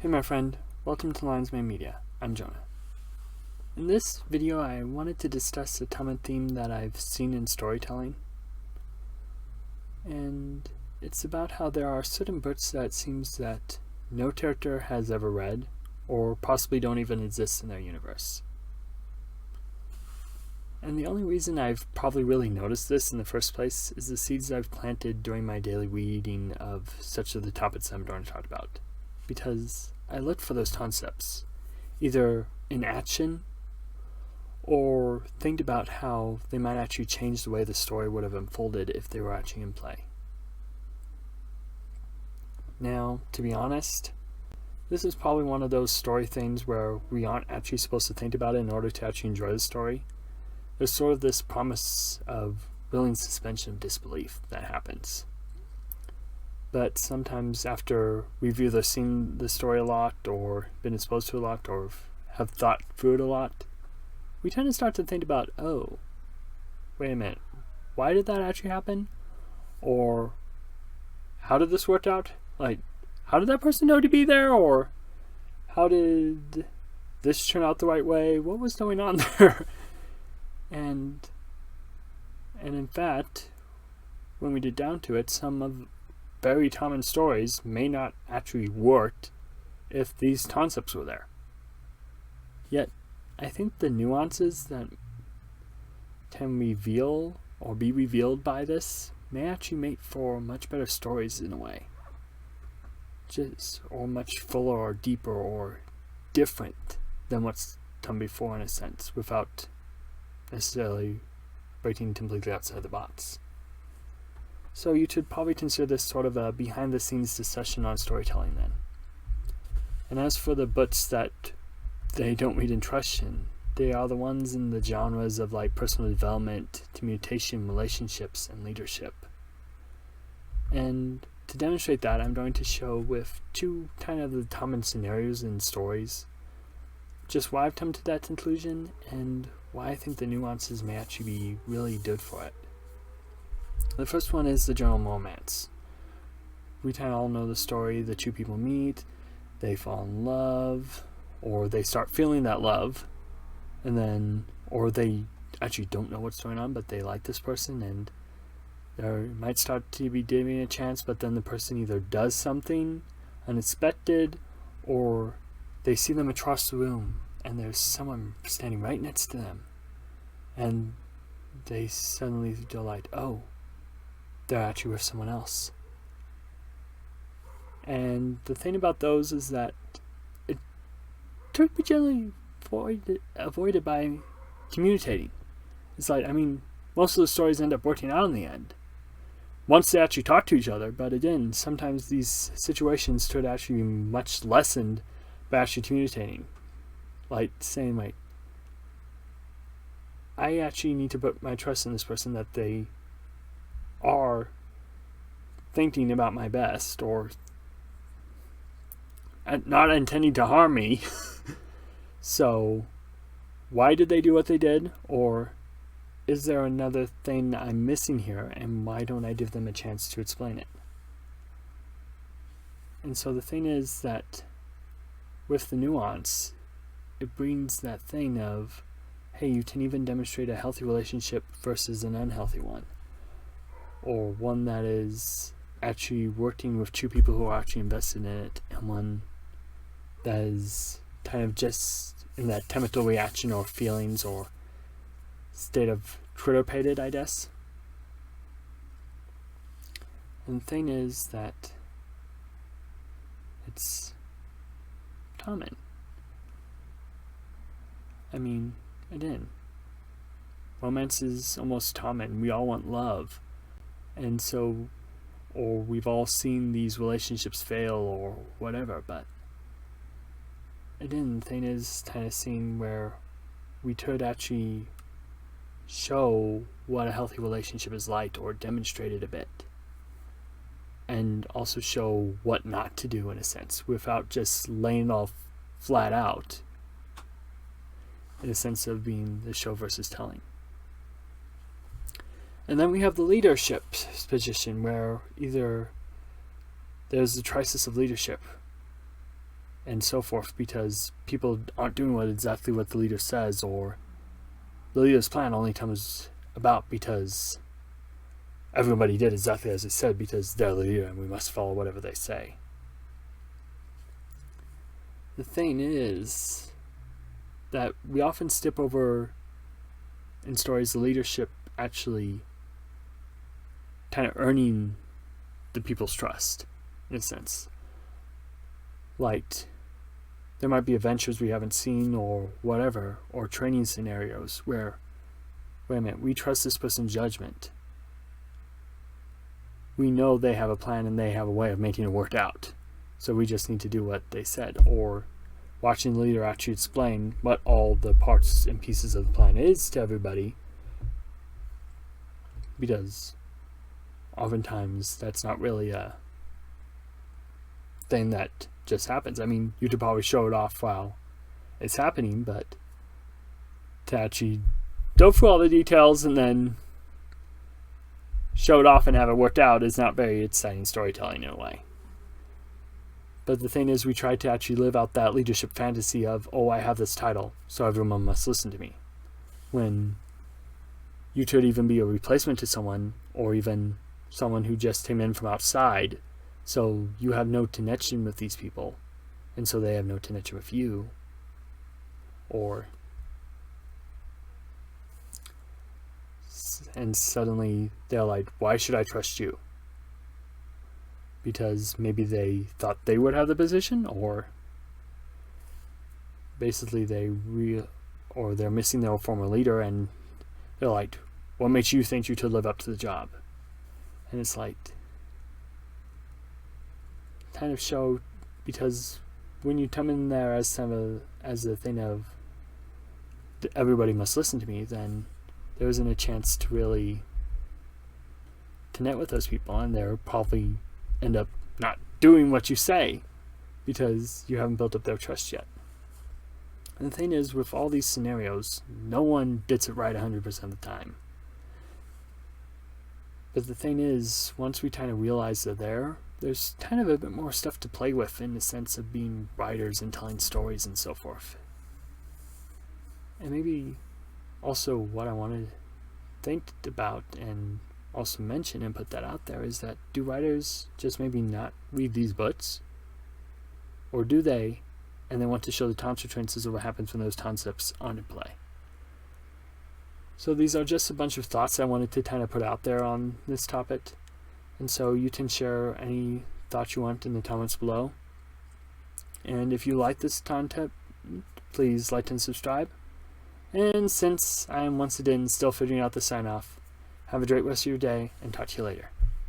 Hey my friend, welcome to Lions Mane Media. I'm Jonah. In this video I wanted to discuss a common theme that I've seen in storytelling. And it's about how there are certain books that it seems that no character has ever read, or possibly don't even exist in their universe. And the only reason I've probably really noticed this in the first place is the seeds I've planted during my daily reading of such of the topics I'm going to talk about. Because I look for those concepts, either in action or think about how they might actually change the way the story would have unfolded if they were actually in play. Now, to be honest, this is probably one of those story things where we aren't actually supposed to think about it in order to actually enjoy the story. There's sort of this promise of willing suspension of disbelief that happens. But sometimes after we've either seen the story a lot or been exposed to a lot or have thought through it a lot, we tend to start to think about, oh, wait a minute, why did that actually happen? Or how did this work out? Like, how did that person know to be there? Or how did this turn out the right way? What was going on there? And in fact, when we get down to it, some of very common stories may not actually work if these concepts were there. Yet, I think the nuances that can reveal or be revealed by this may actually make for much better stories in a way. Or much fuller or deeper or different than what's come before in a sense, without necessarily breaking completely outside the box. So you should probably consider this sort of a behind-the-scenes discussion on storytelling then. And as for the books that they don't read in trust in, they are the ones in the genres of like personal development, communication, relationships, and leadership. And to demonstrate that, I'm going to show with two kind of the common scenarios in stories, just why I've come to that conclusion and why I think the nuances may actually be really good for it. The first one is the general romance. We kind of all know the story. The two people meet, they fall in love, or they start feeling that love, and then, or they actually don't know what's going on, but they like this person, and they might start to be giving a chance, but then the person either does something unexpected, or they see them across the room, and there's someone standing right next to them, and they suddenly feel like, oh, they're actually with someone else. And the thing about those is that it could be generally avoided by communicating. It's like, most of the stories end up working out in the end, once they actually talk to each other. But again, sometimes these situations could actually be much lessened by actually communicating. Like saying, like, I actually need to put my trust in this person that they are thinking about my best or not intending to harm me. So why did they do what they did? Or is there another thing I'm missing here, and why don't I give them a chance to explain it? And so the thing is that with the nuance, it brings that thing of, hey, you can even demonstrate a healthy relationship versus an unhealthy one, or one that is actually working with two people who are actually invested in it, and one that is kind of just in that chemical reaction or feelings or state of critter-pated, I guess. And the thing is that it's common. Again, romance is almost common. We all want love. And so, or we've all seen these relationships fail or whatever, but again, the thing is kind of seeing where we could actually show what a healthy relationship is like or demonstrate it a bit. And also show what not to do in a sense, without just laying it all flat out, in a sense of being the show versus telling. And then we have the leadership position, where either there's the crisis of leadership and so forth, because people aren't doing exactly what the leader says, or the leader's plan only comes about because everybody did exactly as they said because they're the leader and we must follow whatever they say. The thing is that we often skip over in stories the leadership actually kind of earning the people's trust, in a sense. Like, there might be adventures we haven't seen or whatever, or training scenarios where, wait a minute, we trust this person's judgment. We know they have a plan and they have a way of making it work out. So we just need to do what they said. Or watching the leader actually explain what all the parts and pieces of the plan is to everybody. Because oftentimes that's not really a thing that just happens. I mean, you could probably show it off while it's happening, but to actually go through all the details and then show it off and have it worked out is not very exciting storytelling in a way. But the thing is, we try to actually live out that leadership fantasy of, oh, I have this title, so everyone must listen to me. When you could even be a replacement to someone, or even someone who just came in from outside, so you have no connection with these people, and so they have no connection with you. And suddenly they're like, why should I trust you? Because maybe they thought they would have the position, or basically they're missing their former leader, and they're like, what makes you think you should live up to the job? And it's like, kind of show, because when you come in there as a thing of everybody must listen to me, then there isn't a chance to really connect with those people, and they'll probably end up not doing what you say because you haven't built up their trust yet. And the thing is, with all these scenarios, no one gets it right 100% of the time. But the thing is, once we kind of realize they're there's kind of a bit more stuff to play with in the sense of being writers and telling stories and so forth. And maybe also what I want to think about and also mention and put that out there is that, do writers just maybe not read these books? Or do they, and they want to show the consequences of what happens when those concepts aren't in play? So these are just a bunch of thoughts I wanted to kind of put out there on this topic. And so you can share any thoughts you want in the comments below. And if you like this content, please like and subscribe. And since I am once again still figuring out the sign off, have a great rest of your day and talk to you later.